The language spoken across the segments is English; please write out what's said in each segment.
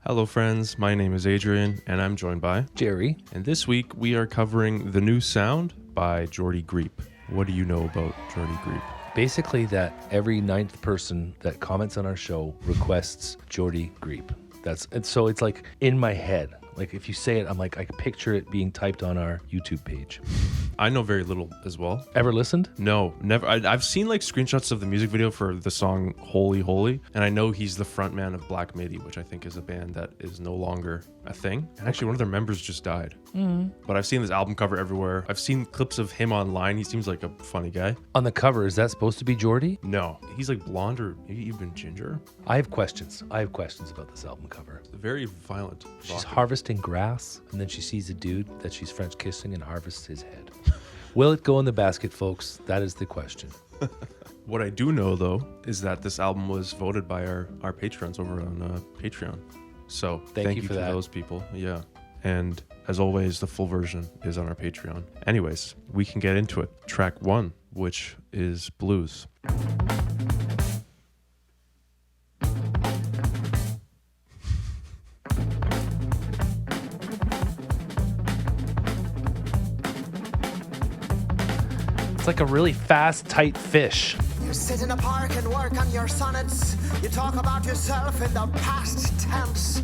Hello friends, my name is Adrian and I'm joined by Jerry. And this week we are covering The New Sound by Geordie Greep. What do you know about Geordie Greep? Basically that every ninth person that comments on our show requests Geordie Greep. So it's like in my head. Like if you say it, I'm like, I can picture it being typed on our YouTube page. I know very little as well. Ever listened? No, never. I've seen like screenshots of the music video for the song Holy Holy, and I know he's the frontman of Black Midi, which I think is a band that is no longer a thing. And actually, one of their members just died. But I've seen this album cover everywhere. I've seen clips of him online. He seems like a funny guy. On the cover, is that supposed to be Geordie? No, he's like blonde or maybe even ginger. I have questions about this album cover. Very violent. She's harvesting grass, and then she sees a dude that she's French kissing and harvests his head. Will it go in the basket, folks? That is the question. What I do know, though, is that this album was voted by our patrons over on Patreon. So thank you for that. Those people. Yeah. And as always, the full version is on our Patreon. Anyways, we can get into it. Track 1, which is Blues. It's like a really fast, tight fish. You sit in a park and work on your sonnets. You talk about yourself in the past tense.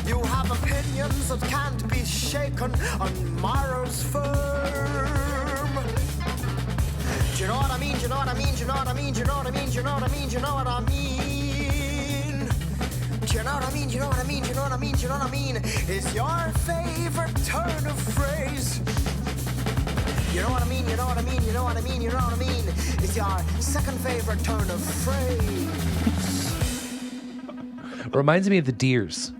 You have opinions that can't be shaken on morals firm. Do you know what I mean? Do you know what I mean? Do you know what I mean? Do you know what I mean? Do you know what I mean? Do you know what I mean? Do you know what I mean? Do you know what I mean? Do you know what I mean? Do you know what I mean? Is your favorite turn of phrase? You know what I mean, you know what I mean, you know what I mean, you know what I mean. It's your second favorite turn of phrase. Reminds me of the Deers.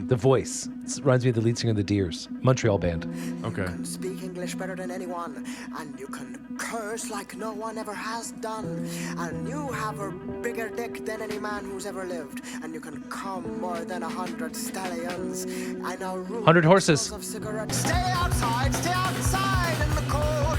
The voice. It reminds me of the lead singer of the Deers. Montreal band. Okay. You can speak English better than anyone, and you can curse like no one ever has done. And you have a bigger dick than any man who's ever lived. And you can come more than 100 stallions. I know 100 horses. Of cigarettes. Stay outside in the cold.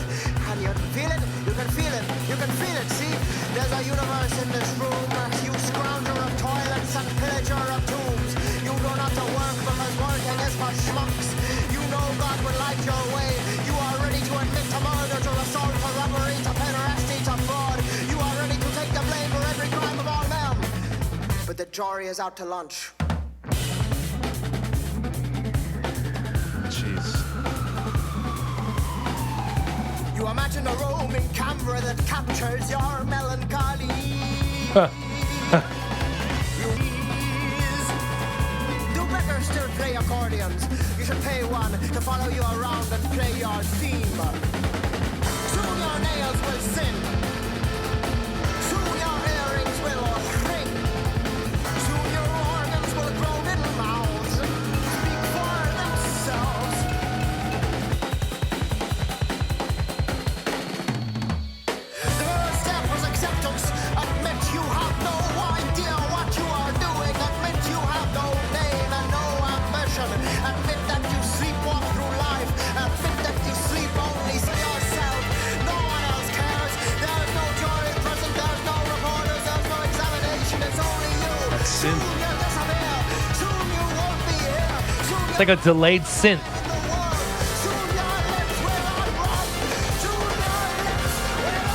And you feel it, you can feel it, you can feel it. See, there's a universe in this room. You scrounger of toilets and pillager of tombs. You don't have to work because working is for schmucks. You know God will light your way. You are ready to admit to murder, to assault, to robbery, to pederasty, to fraud. You are ready to take the blame for every crime of all men. But the jury is out to lunch. Jeez. You imagine a roaming camera that captures your melancholy. Still play accordions. You should pay one to follow you around and play your theme. Soon your nails will sin. Soon your earrings will shrink. Soon your organs will grow little mouths and speak for themselves. The first step was acceptance. Admit you have no idea what you are doing. Admit you have no name and no ambition. Admit that you sleepwalk through life. Admit that you sleep only for yourself. No one else cares. There's no jury present. There's no reporters. There's no examination. It's only you. That's sin. Soon you'll disappear. Soon you won't be here. Soon It's like a delayed synth. in the world. Soon your lips will unrub. Soon your lips will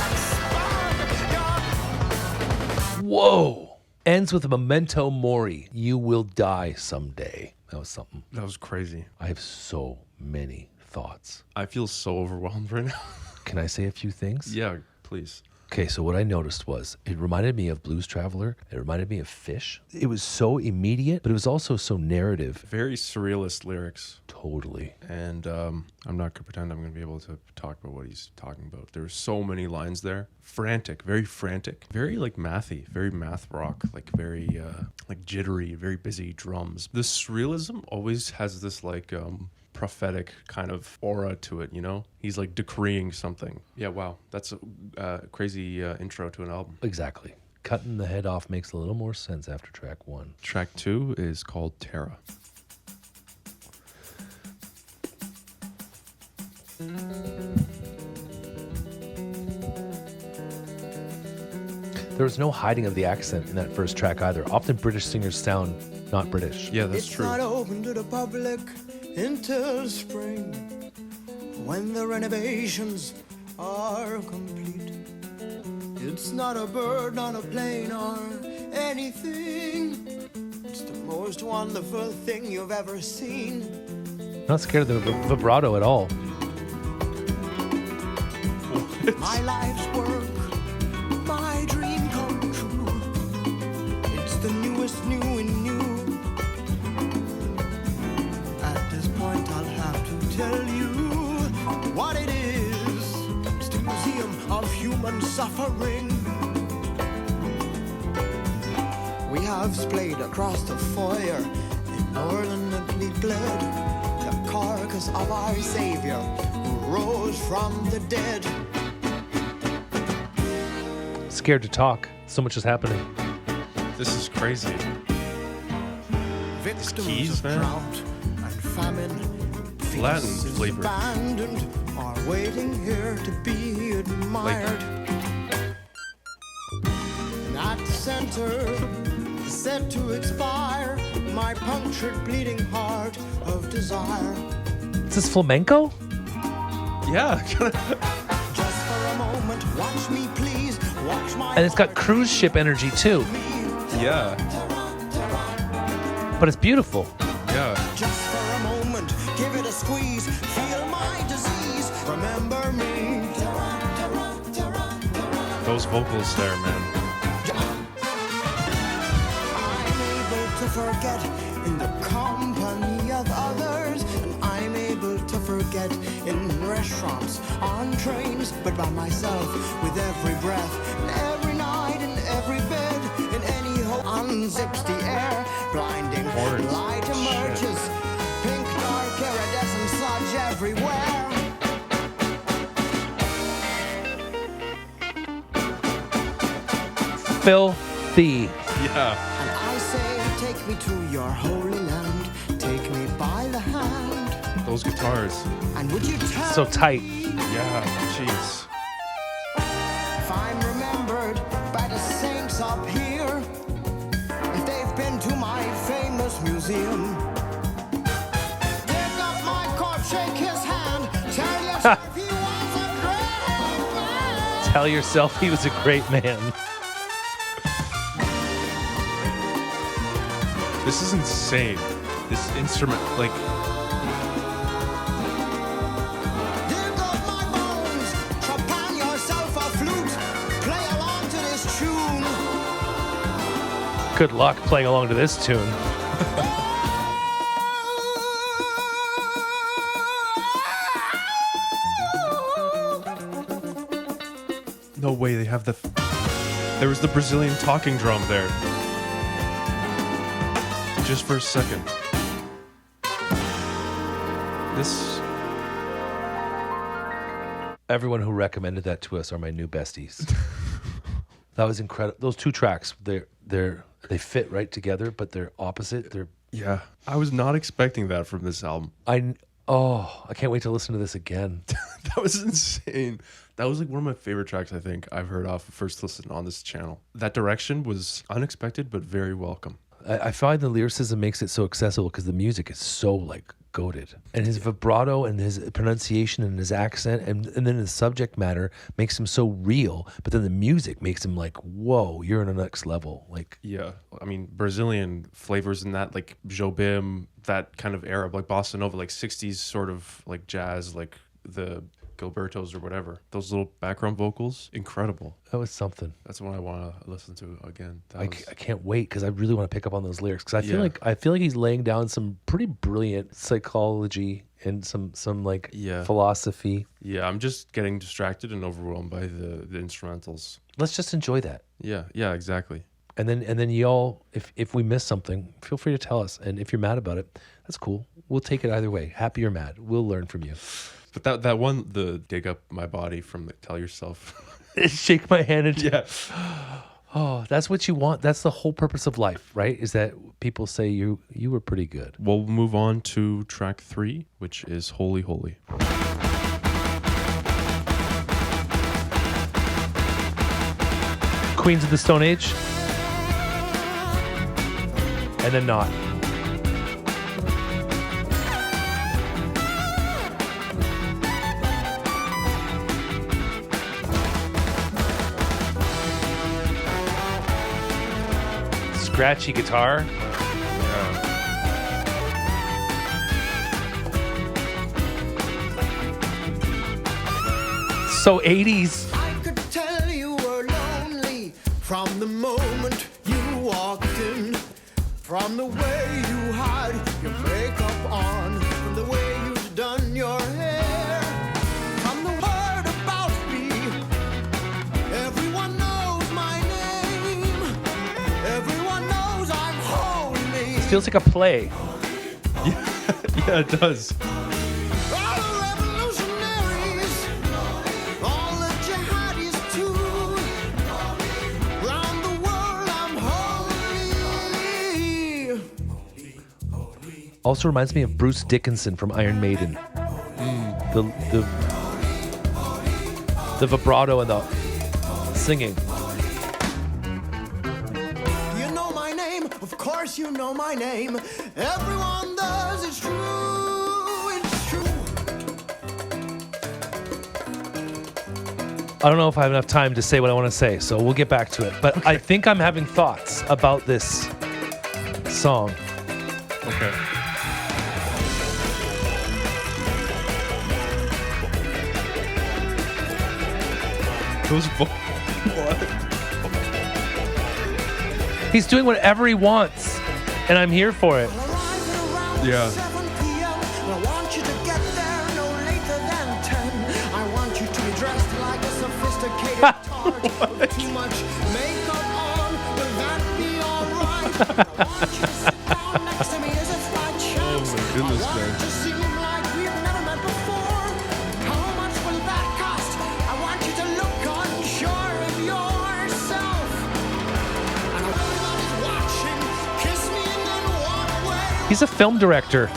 expand. Whoa. Ends with a memento mori. You will die someday. That was something. That was crazy. I have so many thoughts. I feel so overwhelmed right now. Can I say a few things? Yeah, please. Okay, so what I noticed was it reminded me of Blues Traveler. It reminded me of Fish. It was so immediate, but it was also so narrative. Very surrealist lyrics. Totally. And I'm not going to pretend I'm going to be able to talk about what he's talking about. There's so many lines there. Frantic, very like mathy, very math rock, like very like jittery, very busy drums. The surrealism always has this like prophetic kind of aura to it, you know? He's like decreeing something. Yeah, wow. That's a crazy intro to an album. Exactly. Cutting the head off makes a little more sense after track 1. Track 2 is called Terra. There was no hiding of the accent in that first track either. Often British singers sound not British. Yeah, that's It's true. not open to the public until spring, when the renovations are complete. It's not a bird, not a plane, or anything. It's the most wonderful thing you've ever seen. Not scared of the vibrato at all. My life's work, my dream come true. It's the newest new and new. At this point I'll have to tell you what it is. It's the museum of human suffering. We have splayed across the foyer in ornately glad the carcass of our Savior who rose from the dead. Scared to talk. So much is happening. This is crazy. Victims keys, of man. drought and famine, Latin faces flavor. abandoned, are waiting here to be admired. At the center, set to expire, my punctured, bleeding heart of desire. Is this flamenco? Yeah. Just for a moment, watch me, please. Watch my And it's got heart cruise ship energy too. Yeah. But it's beautiful. Yeah. Just for a moment, give it a squeeze. Feel my disease. Remember me. Those vocals there, man. I'm able to forget in the company of others, and I'm able to forget in restaurants, on trains, but by myself, with every breath, and every night, in every bed, in any hole, unzips the air, blinding Horns. light emerges, pink, dark, iridescent sludge everywhere. Filthy. Yeah. And I say, take me to your holy land, take me by the hand, Those guitars. and would you tell So tight. Yeah. Jeez. if I'm remembered by the saints up here, if they've been to my famous museum? Dig up my corpse, shake his hand, tell yourself he was a great man. Tell yourself he was a great man. This is insane. This instrument, like, Dig up my bones, trepang yourself a flute, play along to this tune. Good luck playing along to this tune. no way they have the. There was the Brazilian talking drum there. Just for a second. This. Everyone who recommended that to us are my new besties. That was incredible. Those two tracks, they fit right together, but they're opposite. Yeah. I was not expecting that from this album. I can't wait to listen to this again. That was insane. That was like one of my favorite tracks I think I've heard off first listen on this channel. That direction was unexpected but very welcome. I find the lyricism makes it so accessible because the music is so like goated, and his vibrato and his pronunciation and his accent and then his subject matter makes him so real, but then the music makes him like, whoa, you're on the next level. Like, Yeah. I mean, Brazilian flavors in that, like Jobim, that kind of era, like bossa nova, like 60s sort of like jazz, like the Gilbertos or whatever. Those little background vocals, incredible. that was something. That's what I want to listen to again. I can't wait because I really want to pick up on those lyrics because Yeah. I feel like he's laying down some pretty brilliant psychology and some like Yeah. philosophy. Yeah, I'm just getting distracted and overwhelmed by the instrumentals. Let's just enjoy that. Yeah, exactly. And then y'all, if we miss something, feel free to tell us. And if you're mad about it, that's cool. We'll take it either way. Happy or mad, we'll learn from you. But that one, the dig up my body from the tell yourself. Shake my hand and Yeah. oh, that's what you want. That's the whole purpose of life, right? Is that people say you were pretty good. We'll move on to track 3, which is Holy Holy. Queens of the Stone Age, and then not. scratchy guitar. So 80s. I could tell you were lonely from the moment you walked in, from the way you had your makeup on, from the way you've done your hair, from the word about me. Everyone knows my name. Everyone knows I'm holy. Feels like a play. Yeah, it does. All the revolutionaries, all the jihadis too. Round the world I'm holy. Also reminds me of Bruce Dickinson from Iron Maiden. The vibrato and the singing. You know my name, of course you know my name. Everyone does, it's true, it's true. I don't know if I have enough time to say what I want to say, so we'll get back to it. But I think I'm having thoughts about this song. Okay. Those what? He's doing whatever he wants, and I'm here for it. Yeah. 7 p.m. I want you to get there no later than 10. I want you to be dressed like a sophisticated tart with too much makeup on. Will that be alright? I want you to sit down next to me as if by chance. Oh my goodness, I want man. it to seem like we've never met before. How much will that cost? I want you to look unsure of yourself. And everybody's watching. Kiss me and then walk away. He's a film director.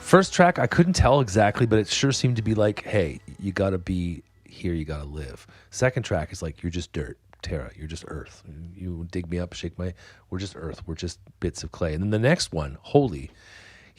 First track, I couldn't tell exactly, but it sure seemed to be like, hey, you got to be here, you got to live. Second track is like, you're just dirt, Terra, you're just earth. You dig me up, we're just earth, we're just bits of clay. And then the next one, holy,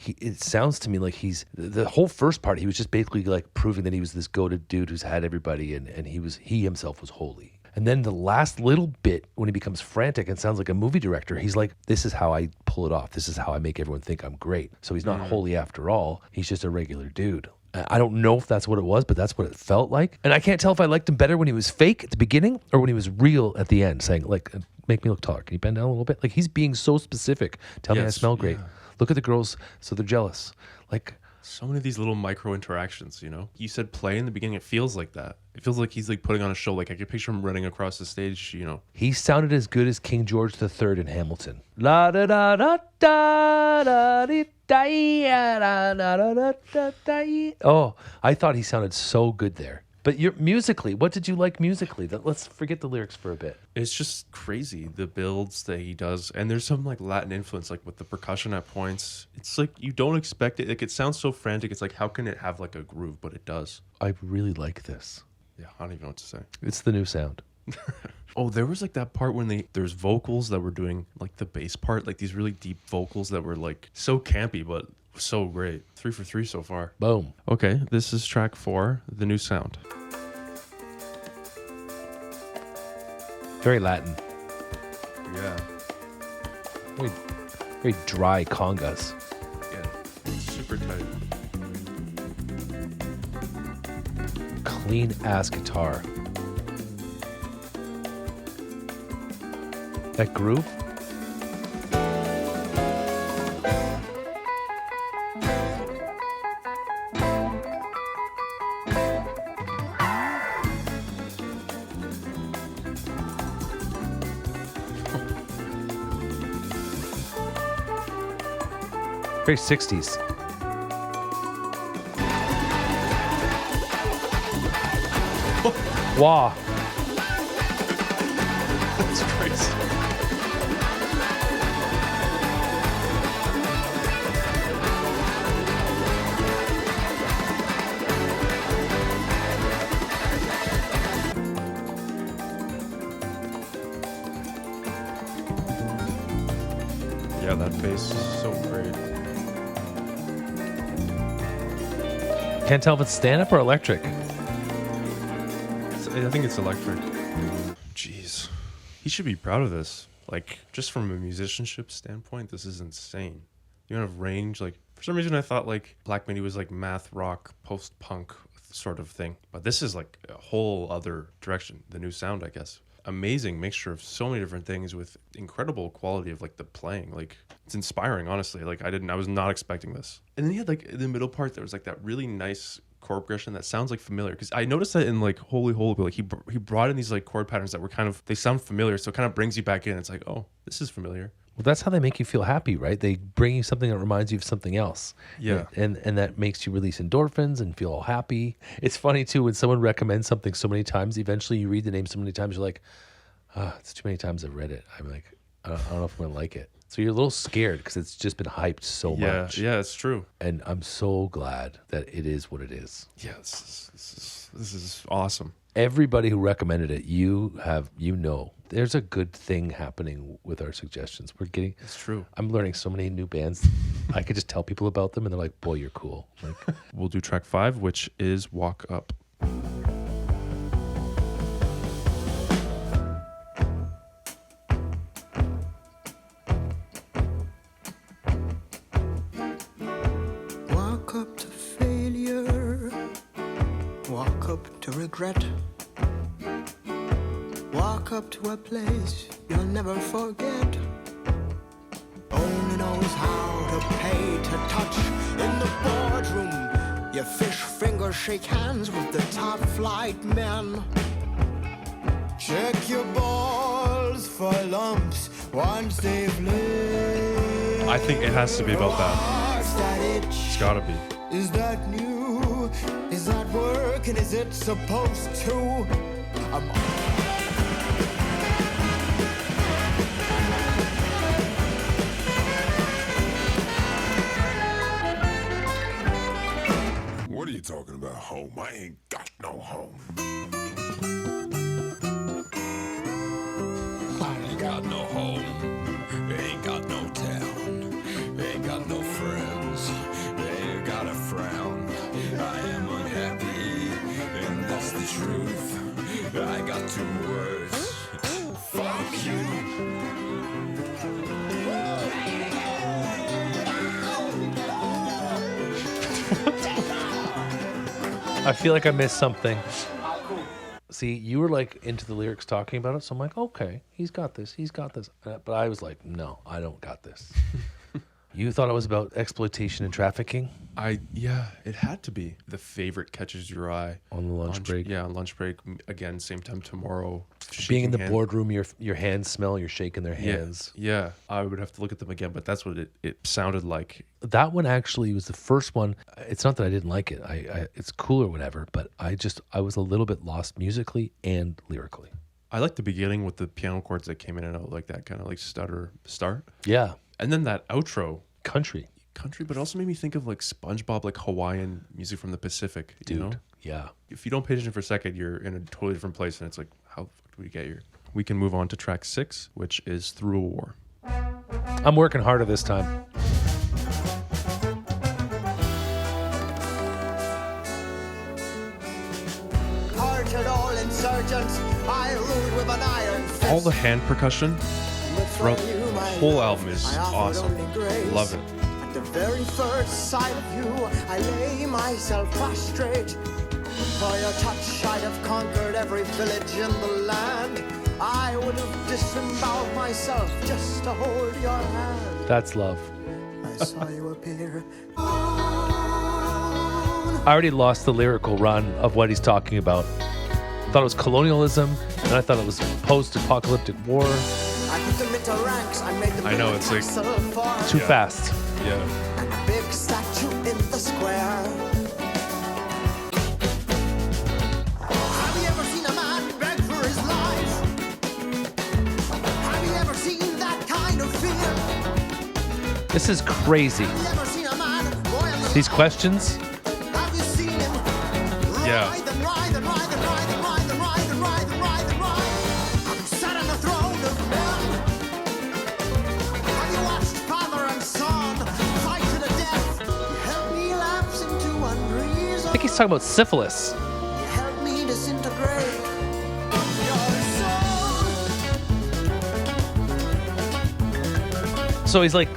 it sounds to me like the whole first part, he was just basically like proving that he was this goated dude who's had everybody, and he himself was holy. And then the last little bit, when he becomes frantic and sounds like a movie director, he's like, this is how I pull it off. This is how I make everyone think I'm great. So he's not holy after all. He's just a regular dude. I don't know if that's what it was, but that's what it felt like. And I can't tell if I liked him better when he was fake at the beginning or when he was real at the end, saying, like, make me look taller. Can you bend down a little bit? Like, he's being so specific. Tell me I smell great. Yeah. Look at the girls, so they're jealous. Like, so many of these little micro interactions, you know? You said play in the beginning. It feels like that. It feels like he's like putting on a show. Like I can picture him running across the stage, you know. he sounded as good as King George III in Hamilton. La da da da da da da da da da da. Oh, I thought he sounded so good there. But musically, what did you like musically? Let's forget the lyrics for a bit. It's just crazy, the builds that he does. And there's some like Latin influence, like with the percussion at points. It's like you don't expect it. Like it sounds so frantic. It's like, how can it have like a groove? But it does. I really like this. Yeah, I don't even know what to say. It's the new sound. Oh, there was like that part when there's vocals that were doing like the bass part, like these really deep vocals that were like so campy, but so great. 3 for 3 so far. Boom. Okay, this is track 4, The New Sound. Very Latin. Yeah. Very, very dry congas. Yeah. Super tight. Clean ass guitar. That groove. Very 60s. Wow. That's crazy. that bass is so great. Can't tell if it's stand-up or electric. I think it's electric. Jeez. He should be proud of this. Like, just from a musicianship standpoint, this is insane. You don't have range. Like, for some reason, I thought, like, Black Midi was, like, math rock, post-punk sort of thing. But this is, like, a whole other direction. The new sound, I guess. Amazing mixture of so many different things with incredible quality of, like, the playing. Like, it's inspiring, honestly. Like, I was not expecting this. And then he had, like, in the middle part, there was, like, that really nice chord progression that sounds like familiar, because I noticed that in like Holy Holy, like he brought in these like chord patterns that were kind of, they sound familiar, so it kind of brings you back in. It's like, oh, this is familiar. Well, that's how they make you feel happy, right? They bring you something that reminds you of something else. Yeah. And that makes you release endorphins and feel all happy. It's funny too, when someone recommends something so many times, eventually you read the name so many times, you're like, it's too many times I've read it. I'm like, I don't know if I'm gonna like it. So you're a little scared because it's just been hyped so much. Yeah, it's true. And I'm so glad that it is what it is. Yeah, this is awesome. Everybody who recommended it, there's a good thing happening with our suggestions. It's true. I'm learning so many new bands. I could just tell people about them and they're like, boy, you're cool. Like, we'll do track 5, which is Walk Up. Regret. Walk up to a place you'll never forget. Only knows how to pay to touch in the boardroom. Your fish fingers shake hands with the top flight men. Check your balls for lumps once they've lived. I think it has to be about that. It's gotta be. Is that new? Is that working? Is it supposed to? What are you talking about, home? I ain't got no home. I ain't got no home. Ain't got no town. Ain't got no friends. Ain't got a frown. I am unhappy, and that's the truth. I got 2 words. Fuck you. I feel like I missed something. See, you were like into the lyrics talking about it, so I'm like, okay, he's got this. But I was like, no, I don't got this. You thought it was about exploitation and trafficking? Yeah, it had to be. The favorite catches your eye. On the lunch break? Yeah, on lunch break. Again, same time tomorrow. Being in the boardroom, your hands smell, you're shaking their hands. Yeah, I would have to look at them again, but that's what it sounded like. That one actually was the first one. It's not that I didn't like it. It's cool or whatever, but I was a little bit lost musically and lyrically. I like the beginning with the piano chords that came in and out, like that kind of like stutter start. Yeah. And then that outro. Country, but it also made me think of like SpongeBob, like Hawaiian music from the Pacific. Dude, you know? Yeah. If you don't pay attention for a second, you're in a totally different place, and it's like, how the fuck do we get here? We can move on to track 6, which is Through a War. I'm working harder this time. Parted all insurgents, I ruled with an iron fist. All the hand percussion throughout the whole album is awesome. Love it. At the very first sight of you, I lay myself prostrate. For your touch, I'd have conquered every village in the land. I would have disemboweled myself just to hold your hand. That's love. I saw you appear. I already lost the lyrical run of what he's talking about. I thought it was colonialism, and I thought it was post-apocalyptic war. I put them into ranks. I made them I know, it's like too fast. Yeah. And a big statue in the square. Have you ever seen a man beg for his life? Have you ever seen that kind of fear? This is crazy. Have you ever seen a man boil the These questions. Have you seen him Yeah. ride and ride and ride and ride and ride and ride and ride and ride and ride? I'm sat on the throne of men. Have you watched Father talking about syphilis. You help me disintegrate your soul. So he's like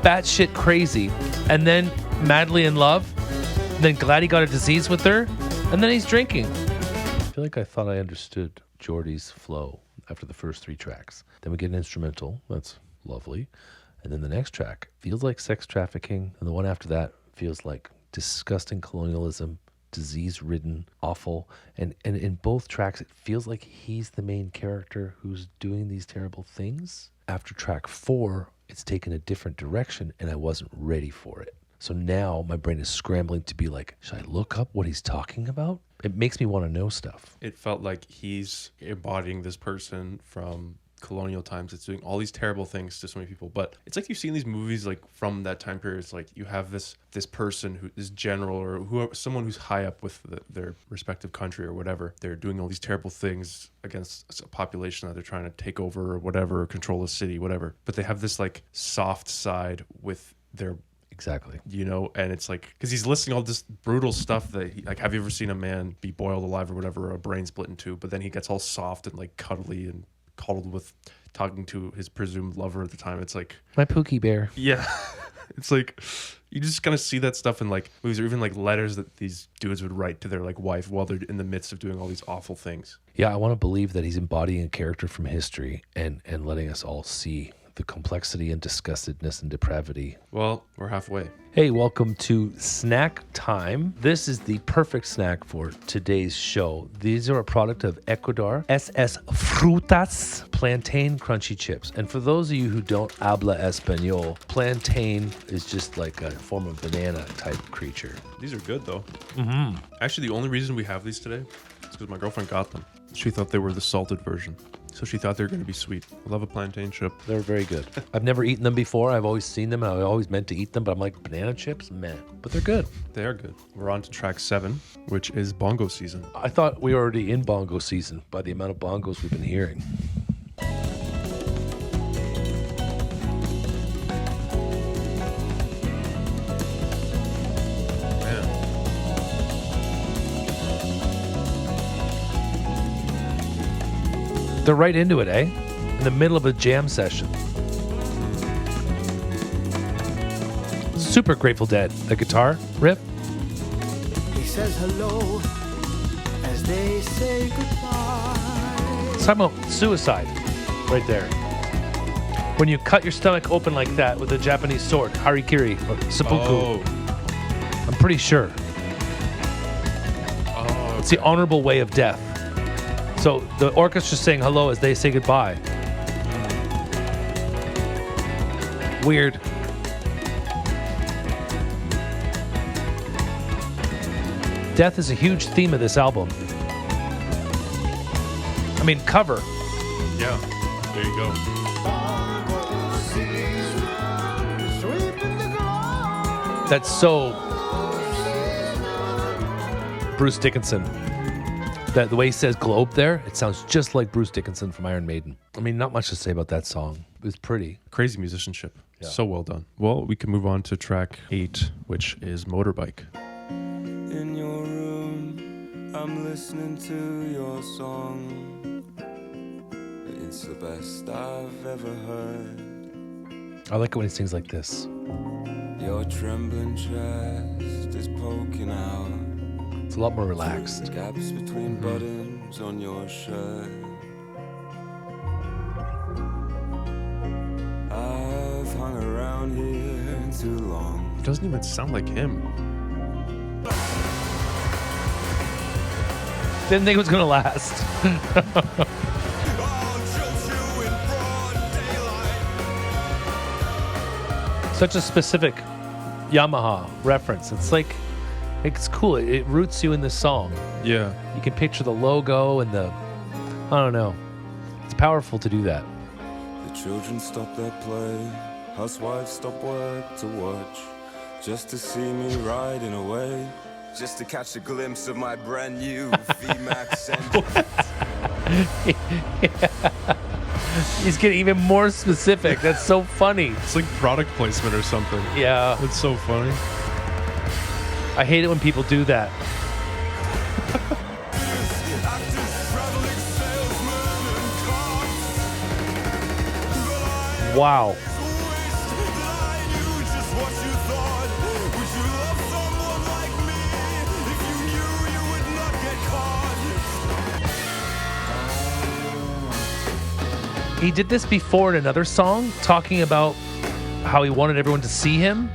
batshit crazy, and then madly in love, then glad he got a disease with her, and then he's drinking. I feel like I thought I understood Geordie's flow after the first 3 tracks. Then we get an instrumental. That's lovely. And then the next track feels like sex trafficking. And the one after that feels like disgusting colonialism, disease-ridden, awful. And in both tracks, it feels like he's the main character who's doing these terrible things. After track 4, it's taken a different direction, and I wasn't ready for it. So now my brain is scrambling to be like, should I look up what he's talking about? It makes me want to know stuff. It felt like he's embodying this person from colonial times. It's doing all these terrible things to so many people. But it's like you've seen these movies like from that time period. It's like you have this person who is general or whoever, someone who's high up with their respective country or whatever. They're doing all these terrible things against a population that they're trying to take over or whatever, or control a city, whatever. But they have this like soft side with their... Exactly. You know, and it's like, because he's listing all this brutal stuff that, like, have you ever seen a man be boiled alive or whatever, or a brain split in 2, but then he gets all soft and like cuddly and coddled with talking to his presumed lover at the time. It's like... My Pookie Bear. Yeah. It's like, you just kind of see that stuff in like movies, or even like letters that these dudes would write to their like wife while they're in the midst of doing all these awful things. Yeah, I want to believe that he's embodying a character from history and letting us all see the complexity and disgustedness and depravity. Well, we're halfway. Hey, welcome to Snack Time. This is the perfect snack for today's show. These are a product of Ecuador, SS Frutas plantain crunchy chips. And for those of you who don't habla español, plantain is just like a form of banana type creature. These are good though. Mm-hmm. Actually, the only reason we have these today is because my girlfriend got them. She thought they were the salted version. So she thought they were going to be sweet. I love a plantain chip. They're very good. I've never eaten them before. I've always seen them and I always meant to eat them, but I'm like, banana chips? Meh. But they're good. They are good. We're on to track 7, which is Bongo season. I thought we were already in Bongo season by the amount of bongos we've been hearing. They're right into it, eh? In the middle of a jam session. Super Grateful Dead. The guitar riff. He says hello as they say goodbye. It's talking about suicide right there. When you cut your stomach open like that with a Japanese sword, harikiri or seppuku. I'm pretty sure. Oh, It's the honorable way of death. So the orchestra's saying hello as they say goodbye. Weird. Death is a huge theme of this album. I mean, cover. yeah. There you go. That's so Bruce Dickinson. That the way he says globe there, it sounds just like Bruce Dickinson from Iron Maiden. I mean, not much to say about that song. It was pretty. Crazy musicianship. Yeah. So well done. Well, we can move on to track 8, which is Motorbike. In your room, I'm listening to your song. It's the best I've ever heard. I like it when he sings like this. Your trembling chest is poking out. It's a lot more relaxed. Gaps between buttons on your shirt. I've hung around here too long. It doesn't even sound like him. Didn't think it was gonna last. Such a specific Yamaha reference. It's like, it's cool. It roots you in the song. Yeah. You can picture the logo and the, I don't know. It's powerful to do that. The children stop their play. Housewives stop work to watch. Just to see me riding away. Just to catch a glimpse of my brand new VMAX engine. He's getting even more specific. That's so funny. It's like product placement or something. Yeah. It's so funny. I hate it when people do that. Wow. He did this before in another song, talking about how he wanted everyone to see him,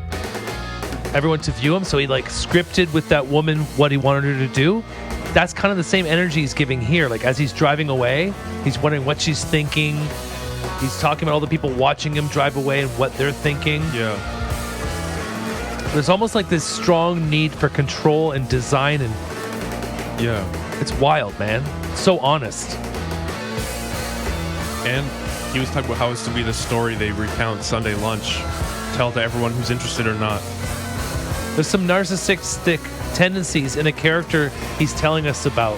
everyone to view him. So he like scripted with that woman what he wanted her to do. That's kind of the same energy he's giving here. Like as he's driving away, he's wondering what she's thinking. He's talking about all the people watching him drive away and what they're thinking. Yeah. There's almost like this strong need for control and design, and Yeah. it's wild, man. So honest. And he was talking about how it's to be the story they recount Sunday lunch, tell to everyone who's interested or not. There's some narcissistic tendencies in a character he's telling us about.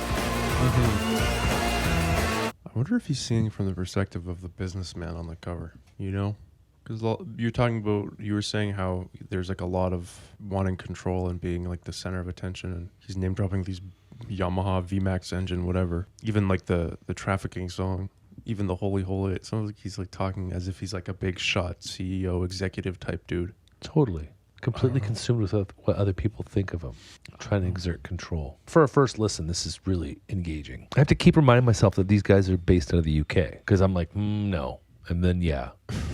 I wonder if he's seeing from the perspective of the businessman on the cover, you know? Because you're talking about, you were saying how there's like a lot of wanting control and being like the center of attention, and he's name dropping these Yamaha VMAX engine, whatever. Even like the trafficking song, even the Holy Holy, it sounds like he's like talking as if he's like a big shot CEO executive type dude. Totally. Completely consumed with what other people think of him. Trying to exert control. For a first listen, this is really engaging. I have to keep reminding myself that these guys are based out of the UK, because I'm like, no. And then, yeah,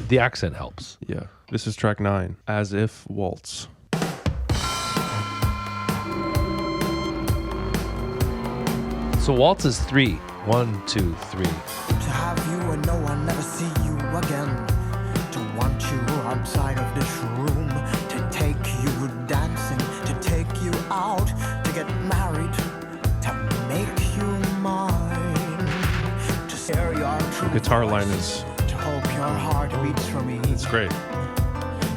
the accent helps. Yeah. This is track 9, As If Waltz. So Waltz is 3. 1, 2, 3. To have you and no one never see you again. To want you outside of this room. To take you dancing. To take you out. To get married. To make you mine. To share your true The guitar line voice, is, to hope your heart beats for me. it's great.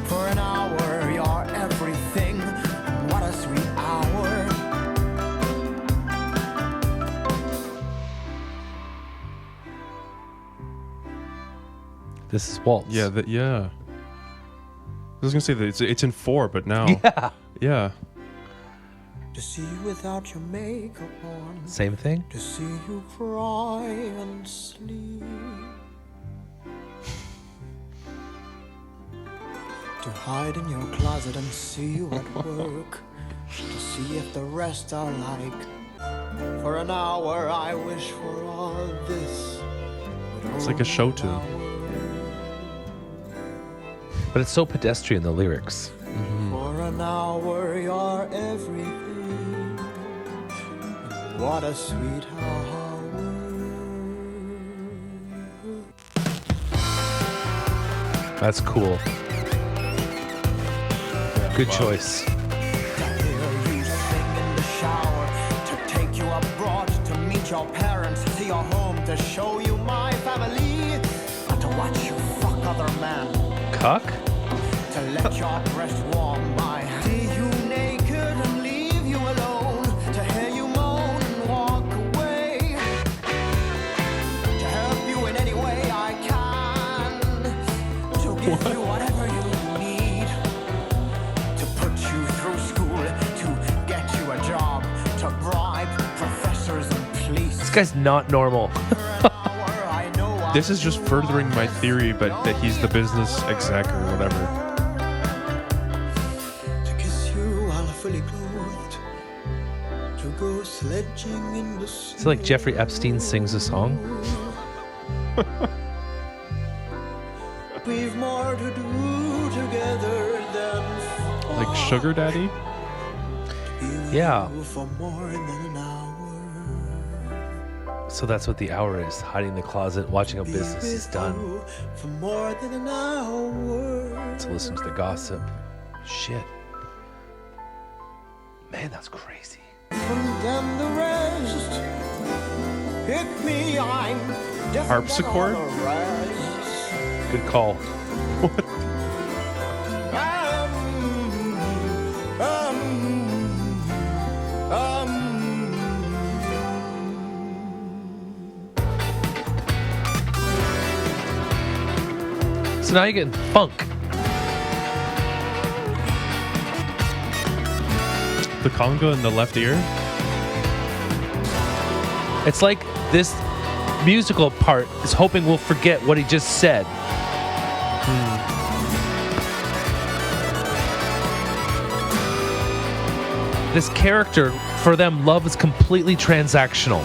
For an hour, you're everything. What a sweet hour. This is Waltz. Yeah, yeah. I was gonna say that it's in 4, but now, Yeah. yeah. To see you without your makeup on. Same thing? To see you cry and sleep. To hide in your closet and see you at work. To see if the rest are like. For an hour I wish for all this. It's like a show tune. But it's so pedestrian, the lyrics. For an hour you're everything. What a sweet hour. That's cool. Good choice. To hear you sing in the shower. To take you abroad. To meet your parents. See your home. To show you my family. And to watch you fuck other men. Cuck? To let your breast warm my hand. See you naked and leave you alone. To hear you moan and walk away. To help you in any way I can. To give you whatever you need. To put you through school. To get you a job. To bribe professors and police. This guy's not normal. For an hour I know This is just furthering my theory, but that he's the business exec or whatever. to kiss you while fully clothed. To go sledging in the sea. Is it like Jeffrey Epstein sings a song? We've more to do together than Like Sugar Daddy? Yeah. for more than an hour. So that's what the hour is. Hiding in the closet, watching how Be business is with done. you for more than an hour. To listen to the gossip. Shit. Man, that's crazy. And then the rest. Pick me, I'm different Harpsichord? than all the rest. Good call. So now you're getting funk. The conga in the left ear? It's like this musical part is hoping we'll forget what he just said. This character, for them, love is completely transactional.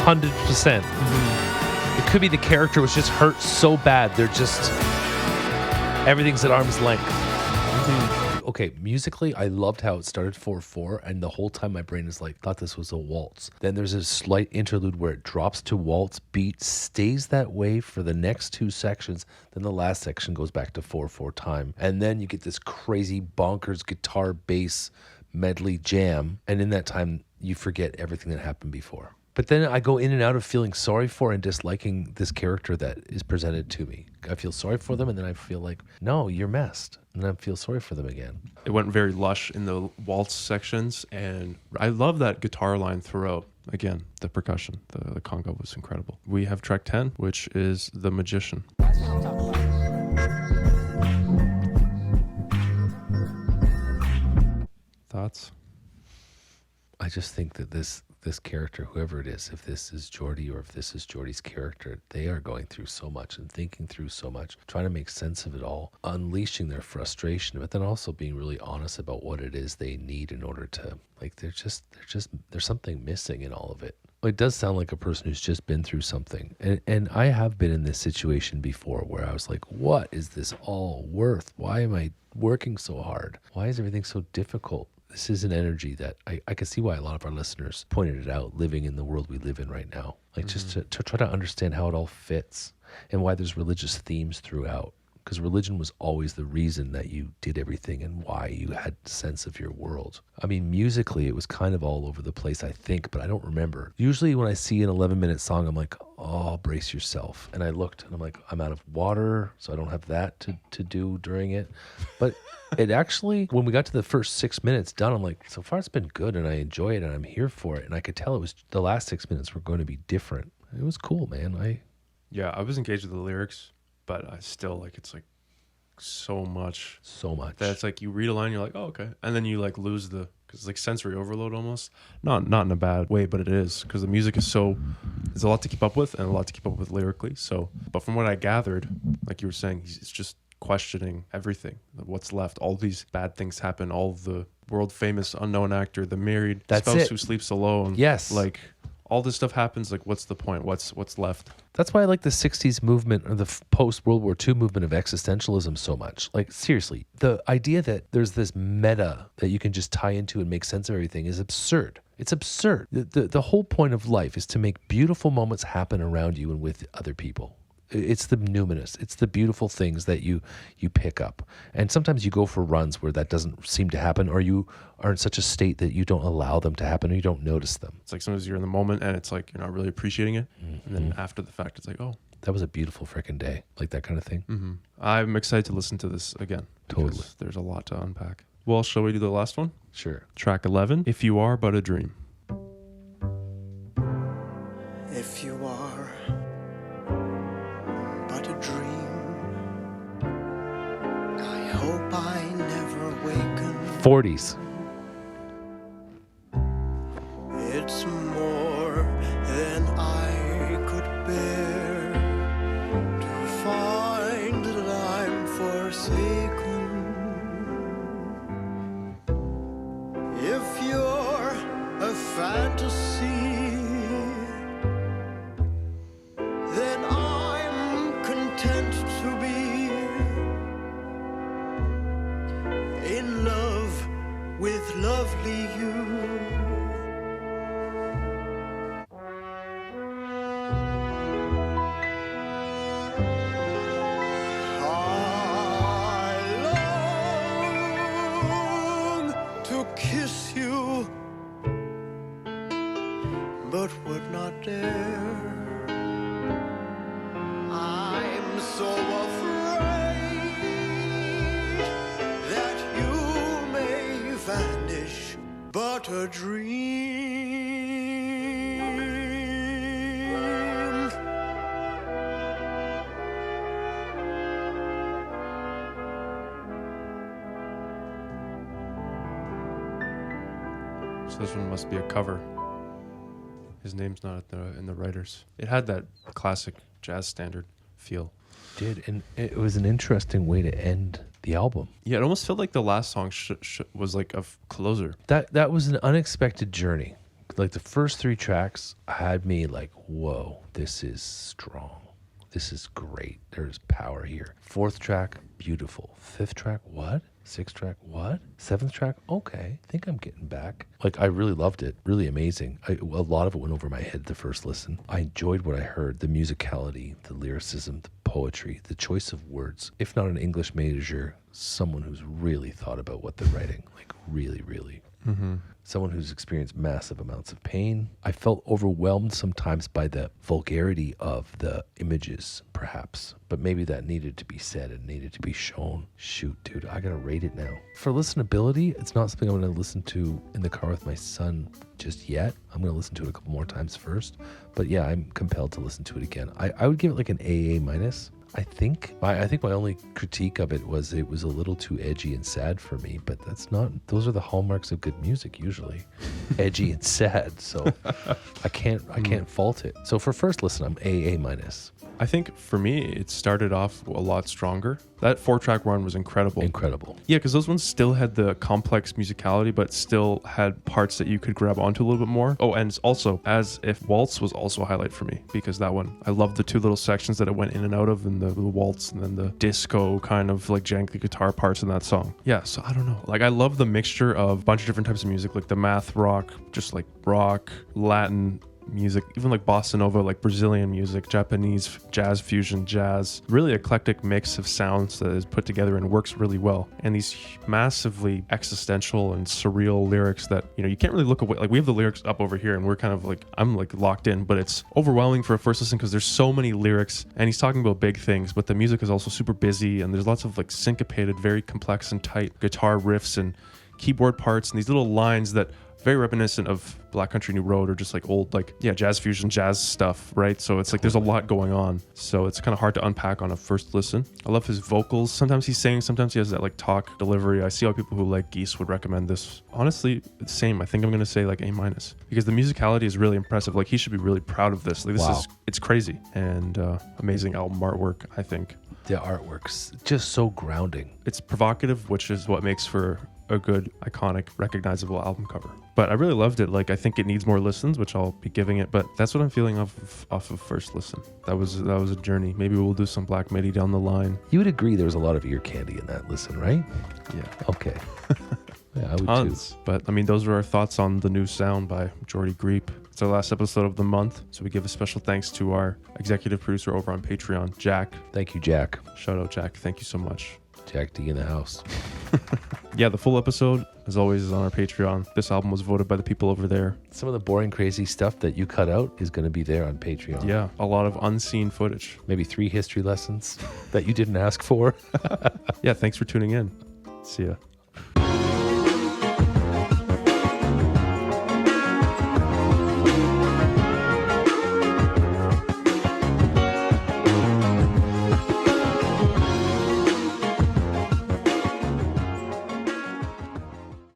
100%. It could be the character was just hurt so bad, they're just, everything's at arm's length. Okay, musically, I loved how it started 4/4, and the whole time my brain is like, thought this was a waltz. Then there's a slight interlude where it drops to waltz beat, stays that way for the next 2 sections. Then the last section goes back to 4/4 time. And then you get this crazy bonkers guitar bass medley jam. And in that time, you forget everything that happened before. But then I go in and out of feeling sorry for and disliking this character that is presented to me. I feel sorry for them, and then I feel like, no, you're messed. And then I feel sorry for them again. It went very lush in the waltz sections, and I love that guitar line throughout. Again, the percussion, the conga was incredible. We have track 10, which is The Magician. Thoughts? I just think that this character, whoever it is, if this is Geordie or if this is Geordie's character, they are going through so much and thinking through so much, trying to make sense of it all, unleashing their frustration, but then also being really honest about what it is they need in order to, like, there's something missing in all of it. It does sound like a person who's just been through something. And I have been in this situation before where I was like, what is this all worth? Why am I working so hard? Why is everything so difficult? This is an energy that I can see why a lot of our listeners pointed it out, living in the world we live in right now. Like just to try to understand how it all fits and why there's religious themes throughout. Because religion was always the reason that you did everything and why you had a sense of your world. I mean, musically, it was kind of all over the place, I think, but I don't remember. Usually when I see an 11-minute song, I'm like, oh, brace yourself. And I looked and I'm like, I'm out of water, so I don't have that to do during it. But it actually, when we got to the first 6 minutes done, I'm like, so far it's been good and I enjoy it and I'm here for it. And I could tell it was the last 6 minutes were going to be different. It was cool, man. Yeah, I was engaged with the lyrics, but I still, like, it's like so much that it's like you read a line, you're like, oh, okay, and then you like lose because it's like sensory overload almost. Not in a bad way, but it is, because the music is there's a lot to keep up with and a lot to keep up with lyrically. So, but from what I gathered, like you were saying, it's just questioning everything, what's left. All these bad things happen. All the world famous unknown actor, the married spouse who sleeps alone. Yes, like all this stuff happens. Like, what's the point? What's left? That's why I like the 60s movement or the post-World War II movement of existentialism so much. Like, seriously, the idea that there's this meta that you can just tie into and make sense of everything is absurd. It's absurd. The whole point of life is to make beautiful moments happen around you and with other people. It's the numinous. It's the beautiful things that you pick up. And sometimes you go for runs where that doesn't seem to happen, or you are in such a state that you don't allow them to happen or you don't notice them. It's like sometimes you're in the moment and it's like you're not really appreciating it. And then after the fact, it's like, oh, that was a beautiful freaking day. Like that kind of thing. I'm excited to listen to this again. Totally. There's a lot to unpack. Well, shall we do the last one? Sure. Track 11, If You Are But a Dream. If you are but a dream, I hope I never waken. 40s. It's more than I could bear to find that I'm forsaken. If you're a fantasy, then I'm content to be in love with lovely you. I long to kiss you, but would not dare. I'm so afraid that you may vanish, but a dream. So this one must be a cover. His name's not in the writers. It had that classic jazz standard feel. Did, and it was an interesting way to end the album. Yeah, it almost felt like the last song was like a closer. That was an unexpected journey. Like the first 3 tracks had me like, whoa, this is strong. This is great. There's power here. 4th track, beautiful. 5th track, what? 6th track, what? 7th track, okay. I think I'm getting back. Like, I really loved it. Really amazing. A lot of it went over my head the first listen. I enjoyed what I heard. The musicality, the lyricism, the poetry, the choice of words. If not an English major, someone who's really thought about what they're writing. Like, really, really. Mm-hmm. Someone who's experienced massive amounts of pain. I felt overwhelmed sometimes by the vulgarity of the images, perhaps. But maybe that needed to be said and needed to be shown. Shoot, dude, I gotta rate it now. For listenability, it's not something I'm gonna listen to in the car with my son just yet. I'm gonna listen to it a couple more times first. But yeah, I'm compelled to listen to it again. I would give it like an AA minus. I think my only critique of it was a little too edgy and sad for me, but that's not, those are the hallmarks of good music usually. Edgy and sad. So I can't fault it. So for first listen, I'm AA minus. I think for me, it started off a lot stronger. That 4-track run was incredible. Incredible. Yeah, because those ones still had the complex musicality, but still had parts that you could grab onto a little bit more. Oh, and it's also as if Waltz was also a highlight for me, because that one, I loved the 2 little sections that it went in and out of, and the waltz and then the disco kind of like janky guitar parts in that song. Yeah, so I don't know. Like, I love the mixture of a bunch of different types of music, like the math rock, just like rock, Latin music, even like bossa nova, like Brazilian music, Japanese jazz fusion, jazz, really eclectic mix of sounds that is put together and works really well. And these massively existential and surreal lyrics that, you know, you can't really look away. Like, we have the lyrics up over here and we're kind of like, I'm like locked in, but it's overwhelming for a first listen because there's so many lyrics and he's talking about big things, but the music is also super busy and there's lots of like syncopated, very complex and tight guitar riffs and keyboard parts and these little lines that very reminiscent of Black Country New Road or just like old, like, yeah, jazz fusion, jazz stuff, right? So it's like there's a lot going on. So it's kind of hard to unpack on a first listen. I love his vocals. Sometimes he's singing, sometimes he has that like talk delivery. I see how people who like Geese would recommend this. Honestly, it's same. I think I'm going to say like A minus because the musicality is really impressive. Like, he should be really proud of this. Like, this is, it's crazy and amazing album artwork, I think. The artwork's just so grounding. It's provocative, which is what makes for a good, iconic, recognizable album cover. But I really loved it. Like, I think it needs more listens, which I'll be giving it. But that's what I'm feeling off of first listen. That was a journey. Maybe we'll do some Black Midi down the line. You would agree there was a lot of ear candy in that listen, right? Yeah. Okay. Yeah, I would Tons. Too. But I mean, those are our thoughts on the new sound by Geordie Greep. It's our last episode of the month, so we give a special thanks to our executive producer over on Patreon, Jack. Thank you, Jack. Shout out, Jack. Thank you so much. Jack D in the house. Yeah, the full episode, as always, is on our Patreon. This album was voted by the people over there. Some of the boring, crazy stuff that you cut out is going to be there on Patreon. Yeah, a lot of unseen footage. Maybe 3 history lessons that you didn't ask for. Yeah, thanks for tuning in. See ya.